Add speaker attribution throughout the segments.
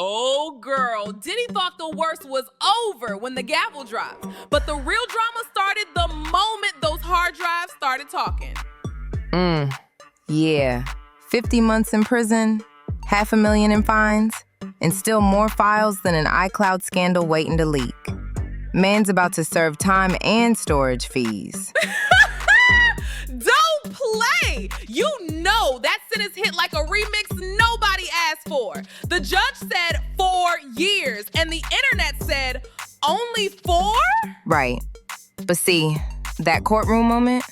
Speaker 1: Oh, girl, Diddy thought the worst was over when the gavel dropped. But the real drama started the moment those hard drives started talking.
Speaker 2: Yeah. 50 months in prison, $500,000 in fines, and still more files than an iCloud scandal waiting to leak. Man's about to serve time and storage fees.
Speaker 1: Don't play! You know that sentence hit like a remix nobody asked for. The judge said 4 years, and the internet said only 4?
Speaker 2: Right. But see, that courtroom moment,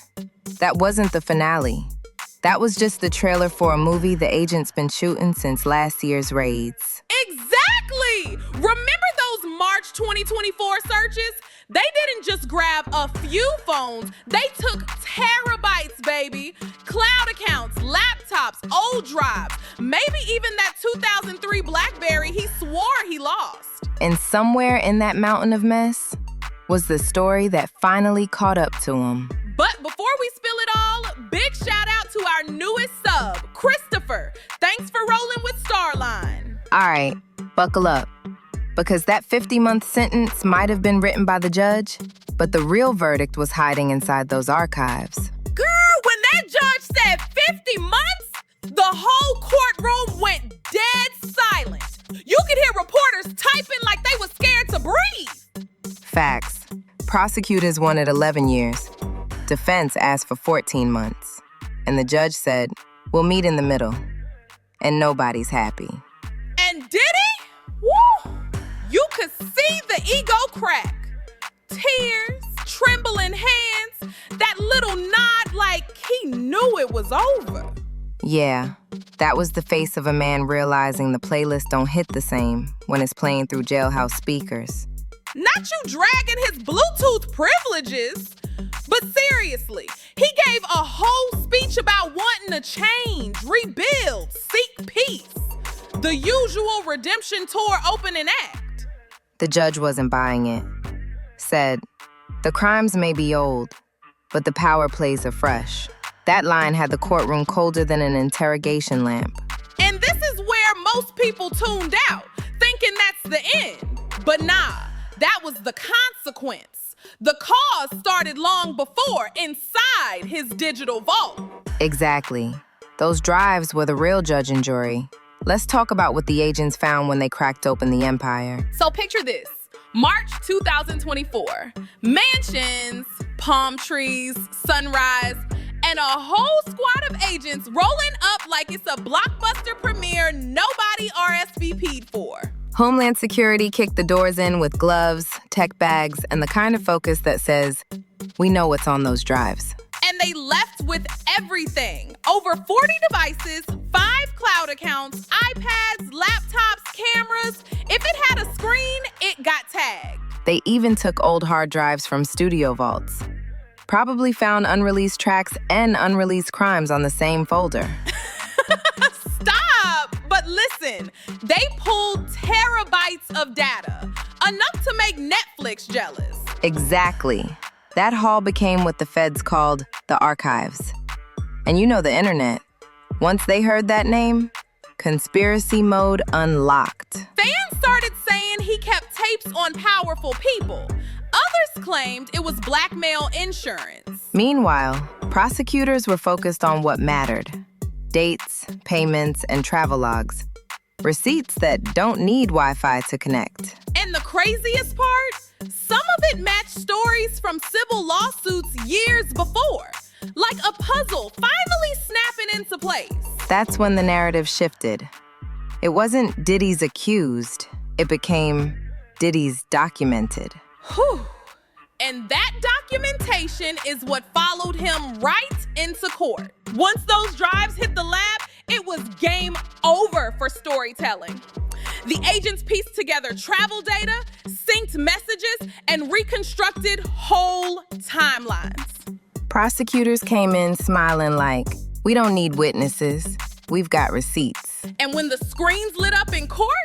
Speaker 2: that wasn't the finale. That was just the trailer for a movie the agent's been shooting since last year's raids.
Speaker 1: Exactly! Remember those March 2024 searches? They didn't just grab a few phones, they took terabytes, baby. Cloud accounts, laptops, old drives, maybe even that 2003 BlackBerry he swore he lost.
Speaker 2: And somewhere in that mountain of mess was the story that finally caught up to him.
Speaker 1: But before we spill it all, big shout out to our newest sub, Christopher. Thanks for rolling with Starline.
Speaker 2: All right, buckle up. Because that 50-month sentence might have been written by the judge, but the real verdict was hiding inside those archives.
Speaker 1: Girl, when that judge said 50 months, the whole courtroom went dead silent. You could hear reporters typing like they were scared to breathe.
Speaker 2: Facts. Prosecutors wanted 11 years. Defense asked for 14 months. And the judge said, we'll meet in the middle. And nobody's happy.
Speaker 1: And Diddy? Woo! You could see the ego crack. Tears, trembling hands, that little nod like he knew it was over.
Speaker 2: Yeah, that was the face of a man realizing the playlist don't hit the same when it's playing through jailhouse speakers.
Speaker 1: Not you dragging his Bluetooth privileges. But seriously, he gave a whole speech about wanting to change, rebuild, seek peace. The usual redemption tour opening act.
Speaker 2: The judge wasn't buying it. Said, the crimes may be old, but the power plays are fresh. That line had the courtroom colder than an interrogation lamp.
Speaker 1: And this is where most people tuned out, thinking that's the end. But nah, that was the consequence. The cause started long before, inside his digital vault.
Speaker 2: Exactly. Those drives were the real judge and jury. Let's talk about what the agents found when they cracked open the empire.
Speaker 1: So picture this. March 2024. Mansions, palm trees, sunrise, and a whole squad of agents rolling up like it's a blockbuster premiere nobody RSVP'd for.
Speaker 2: Homeland Security kicked the doors in with gloves, tech bags, and the kind of focus that says, we know what's on those drives.
Speaker 1: And they left with everything. Over 40 devices, 5 cloud accounts, iPads, laptops, cameras. If it had a screen, it got tagged.
Speaker 2: They even took old hard drives from studio vaults. Probably found unreleased tracks and unreleased crimes on the same folder.
Speaker 1: Stop! But listen, they pulled terabytes of data, enough to make Netflix jealous.
Speaker 2: Exactly. That haul became what the feds called the archives. And you know the internet. Once they heard that name, conspiracy mode unlocked.
Speaker 1: Fans started saying he kept tapes on powerful people. Others claimed it was blackmail insurance.
Speaker 2: Meanwhile, prosecutors were focused on what mattered. Dates, payments, and travel logs. Receipts that don't need Wi-Fi to connect.
Speaker 1: And the craziest part? Some of it matched stories from civil lawsuits years before. Like a puzzle finally snapping into place.
Speaker 2: That's when the narrative shifted. It wasn't Diddy's accused. It became Diddy's documented.
Speaker 1: Whew. And that documentation is what followed him right into court. Once those drives hit the lab, it was game over for storytelling. The agents pieced together travel data, synced messages, and reconstructed whole timelines.
Speaker 2: Prosecutors came in smiling like, we don't need witnesses. We've got receipts.
Speaker 1: And when the screens lit up in court,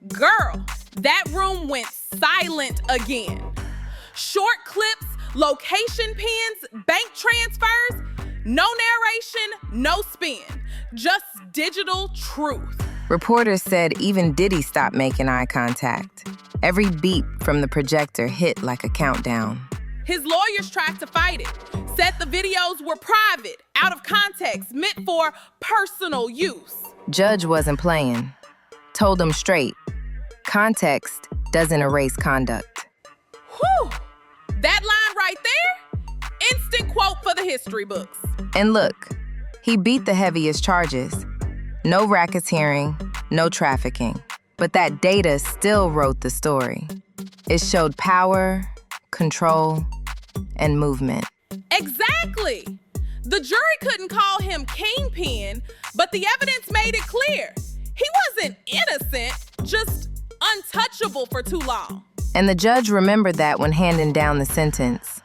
Speaker 1: girl, that room went silent again. Short clips, location pins, bank transfers, no narration, no spin, just digital truth.
Speaker 2: Reporters said even Diddy stopped making eye contact. Every beep from the projector hit like a countdown.
Speaker 1: His lawyers tried to fight it, said the videos were private, out of context, meant for personal use.
Speaker 2: Judge wasn't playing. Told him straight, context doesn't erase conduct.
Speaker 1: Whew! That line right there, instant quote for the history books.
Speaker 2: And look, he beat the heaviest charges. No racketeering, no trafficking. But that data still wrote the story. It showed power, control, and movement.
Speaker 1: Exactly. The jury couldn't call him kingpin, but the evidence made it clear. He wasn't innocent, just untouchable for too long.
Speaker 2: And the judge remembered that when handing down the sentence.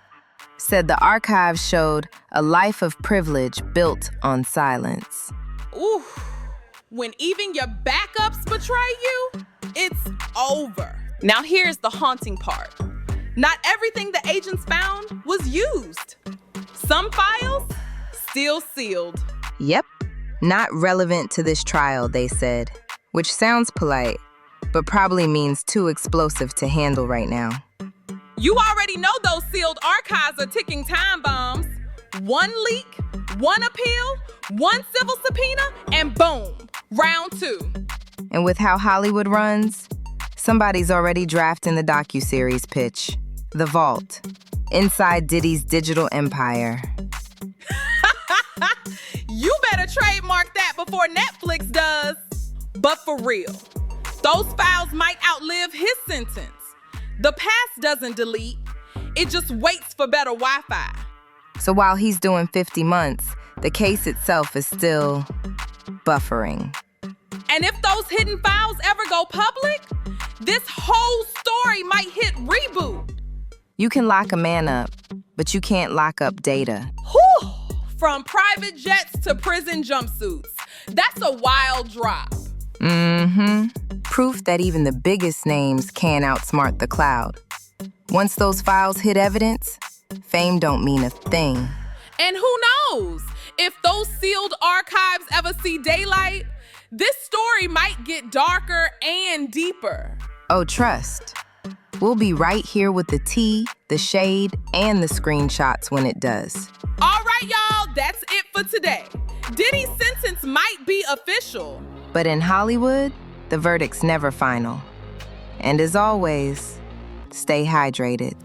Speaker 2: Said the archives showed a life of privilege built on silence.
Speaker 1: Ooh, when even your backups betray you, it's over. Now here's the haunting part. Not everything the agents found was used. Some files, still sealed.
Speaker 2: Yep, not relevant to this trial, they said, which sounds polite, but probably means too explosive to handle right now.
Speaker 1: You already know those sealed archives are ticking time bombs. One leak, one appeal, one civil subpoena, and boom, round 2.
Speaker 2: And with how Hollywood runs, somebody's already drafting the docuseries pitch. The Vault, inside Diddy's digital empire.
Speaker 1: You better trademark that before Netflix does. But for real, those files might outlive his sentence. The past doesn't delete, it just waits for better Wi-Fi.
Speaker 2: So while he's doing 50 months, the case itself is still buffering.
Speaker 1: And if those hidden files ever go public, this whole story might hit reboot.
Speaker 2: You can lock a man up, but you can't lock up data.
Speaker 1: Whew! From private jets to prison jumpsuits. That's a wild drop.
Speaker 2: Proof that even the biggest names can't outsmart the cloud. Once those files hit evidence, fame don't mean a thing.
Speaker 1: And who knows? If those sealed archives ever see daylight, this story might get darker and deeper.
Speaker 2: Oh, trust. We'll be right here with the tea, the shade, and the screenshots when it does.
Speaker 1: All right, y'all, that's it for today. Diddy's sentence might be official.
Speaker 2: But in Hollywood, the verdict's never final. And as always, stay hydrated.